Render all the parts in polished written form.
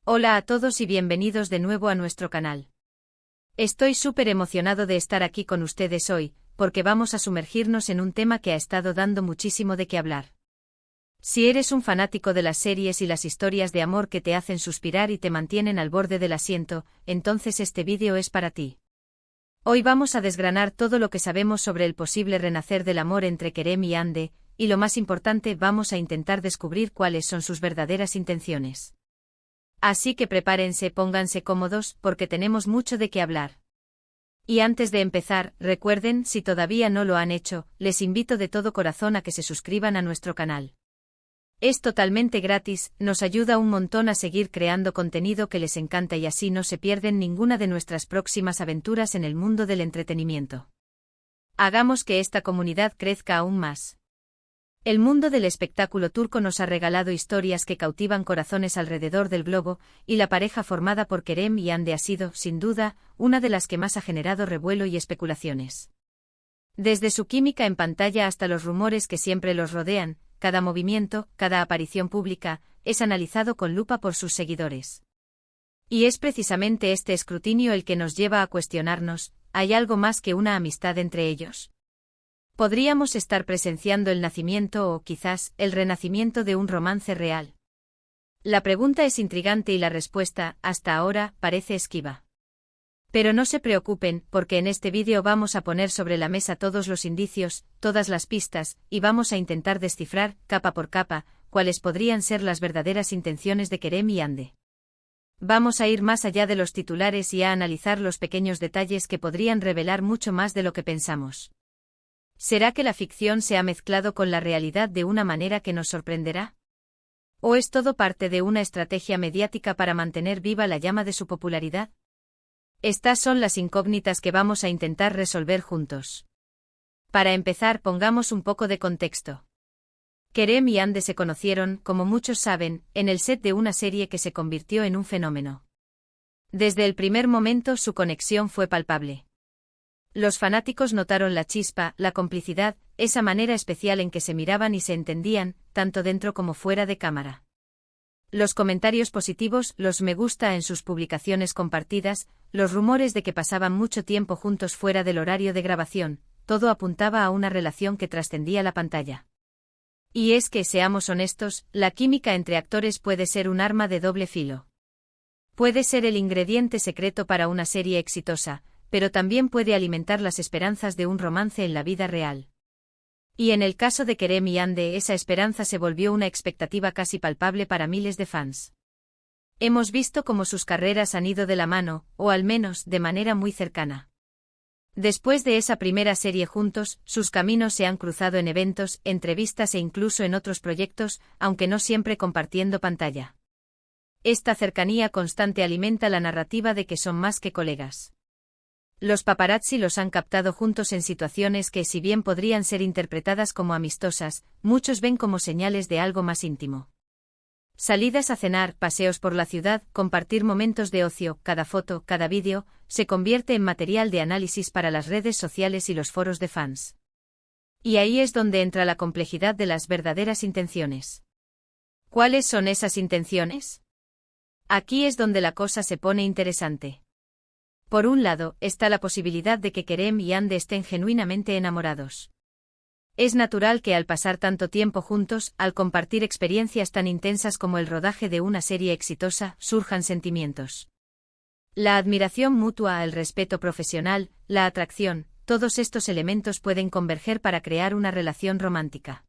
Hola a todos y bienvenidos de nuevo a nuestro canal. Estoy súper emocionado de estar aquí con ustedes hoy, porque vamos a sumergirnos en un tema que ha estado dando muchísimo de qué hablar. Si eres un fanático de las series y las historias de amor que te hacen suspirar y te mantienen al borde del asiento, entonces este vídeo es para ti. Hoy vamos a desgranar todo lo que sabemos sobre el posible renacer del amor entre Kerem y Hande, y lo más importante, vamos a intentar descubrir cuáles son sus verdaderas intenciones. Así que prepárense, pónganse cómodos, porque tenemos mucho de qué hablar. Y antes de empezar, recuerden, si todavía no lo han hecho, les invito de todo corazón a que se suscriban a nuestro canal. Es totalmente gratis, nos ayuda un montón a seguir creando contenido que les encanta y así no se pierden ninguna de nuestras próximas aventuras en el mundo del entretenimiento. Hagamos que esta comunidad crezca aún más. El mundo del espectáculo turco nos ha regalado historias que cautivan corazones alrededor del globo, y la pareja formada por Kerem y Hande ha sido, sin duda, una de las que más ha generado revuelo y especulaciones. Desde su química en pantalla hasta los rumores que siempre los rodean, cada movimiento, cada aparición pública, es analizado con lupa por sus seguidores. Y es precisamente este escrutinio el que nos lleva a cuestionarnos, ¿hay algo más que una amistad entre ellos? ¿Podríamos estar presenciando el nacimiento o, quizás, el renacimiento de un romance real? La pregunta es intrigante y la respuesta, hasta ahora, parece esquiva. Pero no se preocupen, porque en este vídeo vamos a poner sobre la mesa todos los indicios, todas las pistas, y vamos a intentar descifrar, capa por capa, cuáles podrían ser las verdaderas intenciones de Kerem y Hande. Vamos a ir más allá de los titulares y a analizar los pequeños detalles que podrían revelar mucho más de lo que pensamos. ¿Será que la ficción se ha mezclado con la realidad de una manera que nos sorprenderá? ¿O es todo parte de una estrategia mediática para mantener viva la llama de su popularidad? Estas son las incógnitas que vamos a intentar resolver juntos. Para empezar, pongamos un poco de contexto. Kerem y Hande se conocieron, como muchos saben, en el set de una serie que se convirtió en un fenómeno. Desde el primer momento su conexión fue palpable. Los fanáticos notaron la chispa, la complicidad, esa manera especial en que se miraban y se entendían, tanto dentro como fuera de cámara. Los comentarios positivos, los me gusta en sus publicaciones compartidas, los rumores de que pasaban mucho tiempo juntos fuera del horario de grabación, todo apuntaba a una relación que trascendía la pantalla. Y es que, seamos honestos, la química entre actores puede ser un arma de doble filo. Puede ser el ingrediente secreto para una serie exitosa, pero también puede alimentar las esperanzas de un romance en la vida real. Y en el caso de Kerem y Hande, esa esperanza se volvió una expectativa casi palpable para miles de fans. Hemos visto cómo sus carreras han ido de la mano, o al menos, de manera muy cercana. Después de esa primera serie juntos, sus caminos se han cruzado en eventos, entrevistas e incluso en otros proyectos, aunque no siempre compartiendo pantalla. Esta cercanía constante alimenta la narrativa de que son más que colegas. Los paparazzi los han captado juntos en situaciones que, si bien podrían ser interpretadas como amistosas, muchos ven como señales de algo más íntimo. Salidas a cenar, paseos por la ciudad, compartir momentos de ocio, cada foto, cada vídeo, se convierte en material de análisis para las redes sociales y los foros de fans. Y ahí es donde entra la complejidad de las verdaderas intenciones. ¿Cuáles son esas intenciones? Aquí es donde la cosa se pone interesante. Por un lado, está la posibilidad de que Kerem y Hande estén genuinamente enamorados. Es natural que al pasar tanto tiempo juntos, al compartir experiencias tan intensas como el rodaje de una serie exitosa, surjan sentimientos. La admiración mutua, el respeto profesional, la atracción, todos estos elementos pueden converger para crear una relación romántica.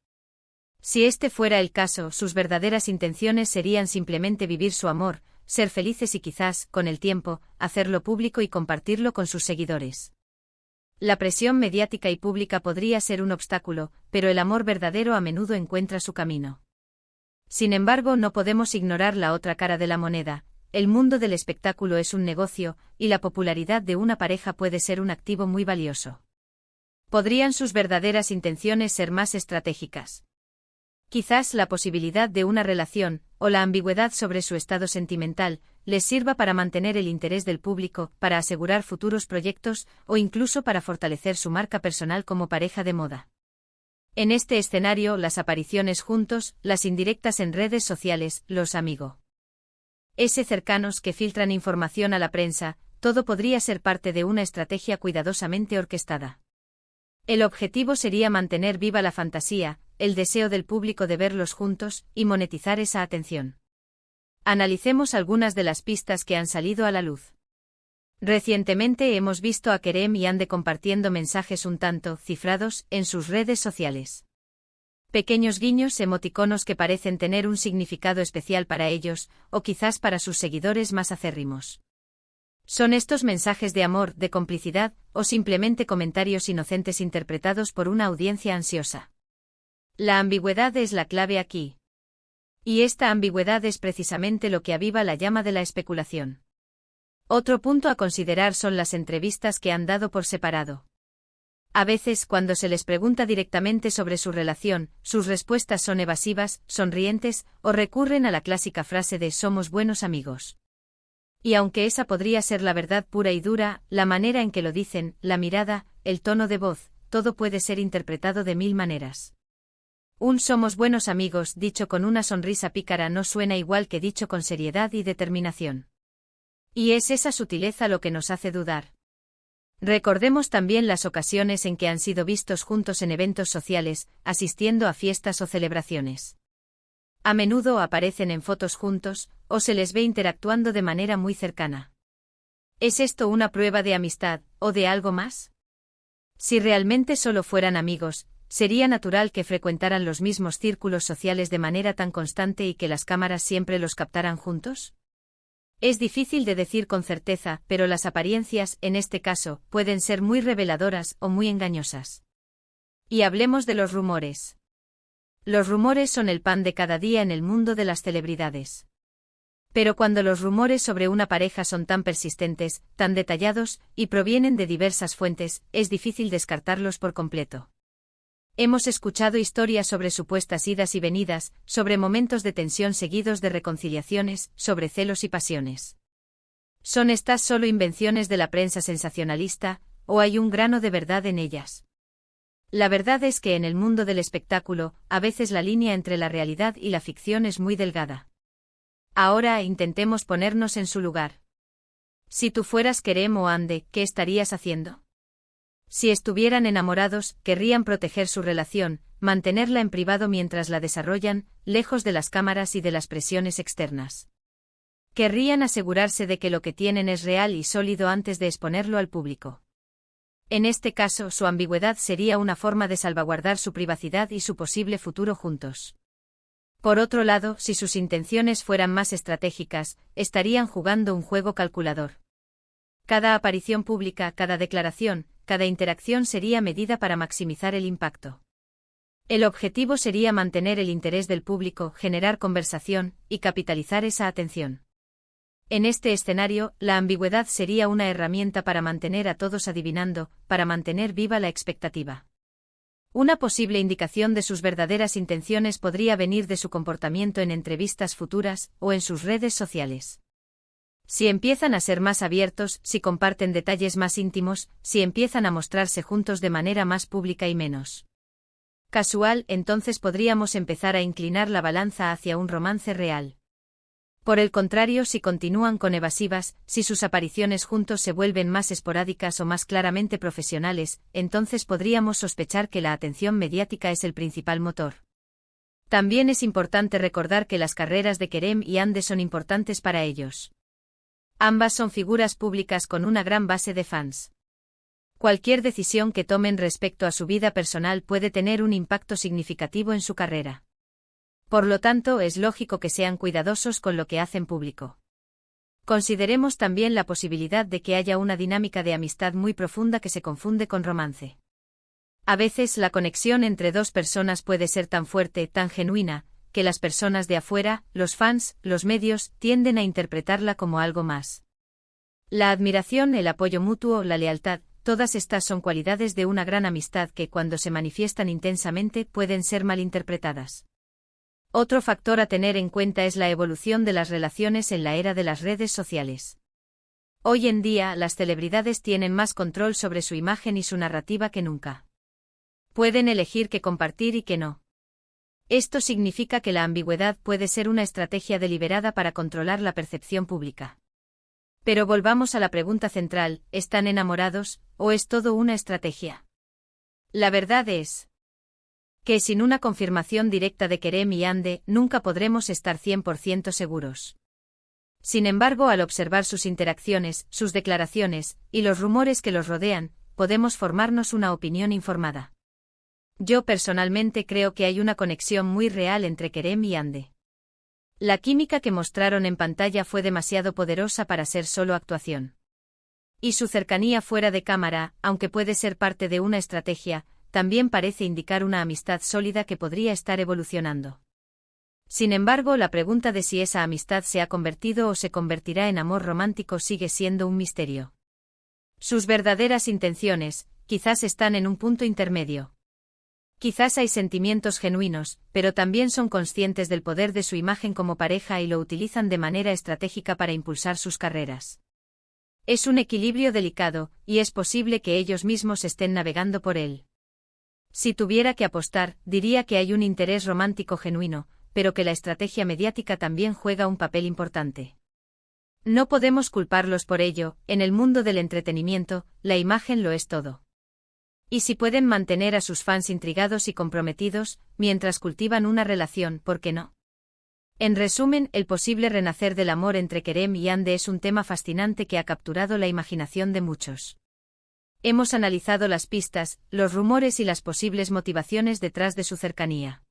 Si este fuera el caso, sus verdaderas intenciones serían simplemente vivir su amor, ser felices y quizás, con el tiempo, hacerlo público y compartirlo con sus seguidores. La presión mediática y pública podría ser un obstáculo, pero el amor verdadero a menudo encuentra su camino. Sin embargo, no podemos ignorar la otra cara de la moneda. El mundo del espectáculo es un negocio, y la popularidad de una pareja puede ser un activo muy valioso. ¿Podrían sus verdaderas intenciones ser más estratégicas? Quizás la posibilidad de una relación, o la ambigüedad sobre su estado sentimental, les sirva para mantener el interés del público, para asegurar futuros proyectos, o incluso para fortalecer su marca personal como pareja de moda. En este escenario, las apariciones juntos, las indirectas en redes sociales, los amigos. Cercanos que filtran información a la prensa, todo podría ser parte de una estrategia cuidadosamente orquestada. El objetivo sería mantener viva la fantasía, el deseo del público de verlos juntos, y monetizar esa atención. Analicemos algunas de las pistas que han salido a la luz. Recientemente hemos visto a Kerem y Ande compartiendo mensajes un tanto cifrados en sus redes sociales. Pequeños guiños, emoticonos que parecen tener un significado especial para ellos, o quizás para sus seguidores más acérrimos. ¿Son estos mensajes de amor, de complicidad, o simplemente comentarios inocentes interpretados por una audiencia ansiosa? La ambigüedad es la clave aquí. Y esta ambigüedad es precisamente lo que aviva la llama de la especulación. Otro punto a considerar son las entrevistas que han dado por separado. A veces, cuando se les pregunta directamente sobre su relación, sus respuestas son evasivas, sonrientes, o recurren a la clásica frase de «somos buenos amigos». Y aunque esa podría ser la verdad pura y dura, la manera en que lo dicen, la mirada, el tono de voz, todo puede ser interpretado de mil maneras. Un «somos buenos amigos» dicho con una sonrisa pícara no suena igual que dicho con seriedad y determinación. Y es esa sutileza lo que nos hace dudar. Recordemos también las ocasiones en que han sido vistos juntos en eventos sociales, asistiendo a fiestas o celebraciones. A menudo aparecen en fotos juntos, o se les ve interactuando de manera muy cercana. ¿Es esto una prueba de amistad, o de algo más? Si realmente solo fueran amigos, ¿sería natural que frecuentaran los mismos círculos sociales de manera tan constante y que las cámaras siempre los captaran juntos? Es difícil de decir con certeza, pero las apariencias, en este caso, pueden ser muy reveladoras o muy engañosas. Y hablemos de los rumores. Los rumores son el pan de cada día en el mundo de las celebridades. Pero cuando los rumores sobre una pareja son tan persistentes, tan detallados, y provienen de diversas fuentes, es difícil descartarlos por completo. Hemos escuchado historias sobre supuestas idas y venidas, sobre momentos de tensión seguidos de reconciliaciones, sobre celos y pasiones. ¿Son estas solo invenciones de la prensa sensacionalista, o hay un grano de verdad en ellas? La verdad es que en el mundo del espectáculo, a veces la línea entre la realidad y la ficción es muy delgada. Ahora intentemos ponernos en su lugar. Si tú fueras Kerem o Ande, ¿qué estarías haciendo? Si estuvieran enamorados, querrían proteger su relación, mantenerla en privado mientras la desarrollan, lejos de las cámaras y de las presiones externas. Querrían asegurarse de que lo que tienen es real y sólido antes de exponerlo al público. En este caso, su ambigüedad sería una forma de salvaguardar su privacidad y su posible futuro juntos. Por otro lado, si sus intenciones fueran más estratégicas, estarían jugando un juego calculador. Cada aparición pública, cada declaración, cada interacción sería medida para maximizar el impacto. El objetivo sería mantener el interés del público, generar conversación, y capitalizar esa atención. En este escenario, la ambigüedad sería una herramienta para mantener a todos adivinando, para mantener viva la expectativa. Una posible indicación de sus verdaderas intenciones podría venir de su comportamiento en entrevistas futuras, o en sus redes sociales. Si empiezan a ser más abiertos, si comparten detalles más íntimos, si empiezan a mostrarse juntos de manera más pública y menos casual, entonces podríamos empezar a inclinar la balanza hacia un romance real. Por el contrario, si continúan con evasivas, si sus apariciones juntos se vuelven más esporádicas o más claramente profesionales, entonces podríamos sospechar que la atención mediática es el principal motor. También es importante recordar que las carreras de Kerem y Ande son importantes para ellos. Ambas son figuras públicas con una gran base de fans. Cualquier decisión que tomen respecto a su vida personal puede tener un impacto significativo en su carrera. Por lo tanto, es lógico que sean cuidadosos con lo que hacen público. Consideremos también la posibilidad de que haya una dinámica de amistad muy profunda que se confunde con romance. A veces la conexión entre dos personas puede ser tan fuerte, tan genuina, que las personas de afuera, los fans, los medios, tienden a interpretarla como algo más. La admiración, el apoyo mutuo, la lealtad, todas estas son cualidades de una gran amistad que cuando se manifiestan intensamente pueden ser malinterpretadas. Otro factor a tener en cuenta es la evolución de las relaciones en la era de las redes sociales. Hoy en día, las celebridades tienen más control sobre su imagen y su narrativa que nunca. Pueden elegir qué compartir y qué no. Esto significa que la ambigüedad puede ser una estrategia deliberada para controlar la percepción pública. Pero volvamos a la pregunta central, ¿están enamorados, o es todo una estrategia? La verdad es que sin una confirmación directa de Kerem y Hande, nunca podremos estar 100% seguros. Sin embargo, al observar sus interacciones, sus declaraciones, y los rumores que los rodean, podemos formarnos una opinión informada. Yo personalmente creo que hay una conexión muy real entre Kerem y Hande. La química que mostraron en pantalla fue demasiado poderosa para ser solo actuación. Y su cercanía fuera de cámara, aunque puede ser parte de una estrategia, también parece indicar una amistad sólida que podría estar evolucionando. Sin embargo, la pregunta de si esa amistad se ha convertido o se convertirá en amor romántico sigue siendo un misterio. Sus verdaderas intenciones, quizás están en un punto intermedio. Quizás hay sentimientos genuinos, pero también son conscientes del poder de su imagen como pareja y lo utilizan de manera estratégica para impulsar sus carreras. Es un equilibrio delicado, y es posible que ellos mismos estén navegando por él. Si tuviera que apostar, diría que hay un interés romántico genuino, pero que la estrategia mediática también juega un papel importante. No podemos culparlos por ello, en el mundo del entretenimiento, la imagen lo es todo. Y si pueden mantener a sus fans intrigados y comprometidos, mientras cultivan una relación, ¿por qué no? En resumen, el posible renacer del amor entre Kerem y Hande es un tema fascinante que ha capturado la imaginación de muchos. Hemos analizado las pistas, los rumores y las posibles motivaciones detrás de su cercanía.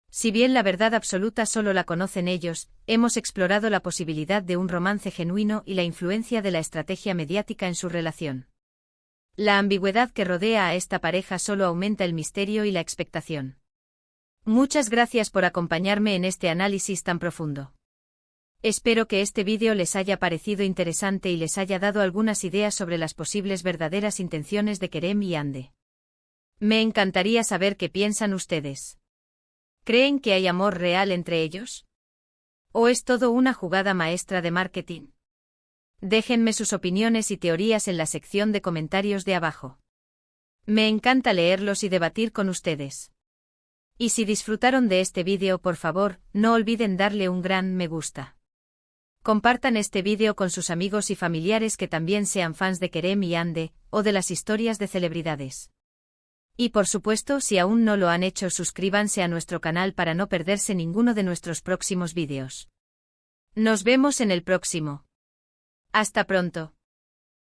Si bien la verdad absoluta solo la conocen ellos, hemos explorado la posibilidad de un romance genuino y la influencia de la estrategia mediática en su relación. La ambigüedad que rodea a esta pareja solo aumenta el misterio y la expectación. Muchas gracias por acompañarme en este análisis tan profundo. Espero que este vídeo les haya parecido interesante y les haya dado algunas ideas sobre las posibles verdaderas intenciones de Kerem y Hande. Me encantaría saber qué piensan ustedes. ¿Creen que hay amor real entre ellos? ¿O es todo una jugada maestra de marketing? Déjenme sus opiniones y teorías en la sección de comentarios de abajo. Me encanta leerlos y debatir con ustedes. Y si disfrutaron de este vídeo, por favor, no olviden darle un gran me gusta. Compartan este vídeo con sus amigos y familiares que también sean fans de Kerem y Hande, o de las historias de celebridades. Y por supuesto, si aún no lo han hecho, suscríbanse a nuestro canal para no perderse ninguno de nuestros próximos vídeos. Nos vemos en el próximo. Hasta pronto.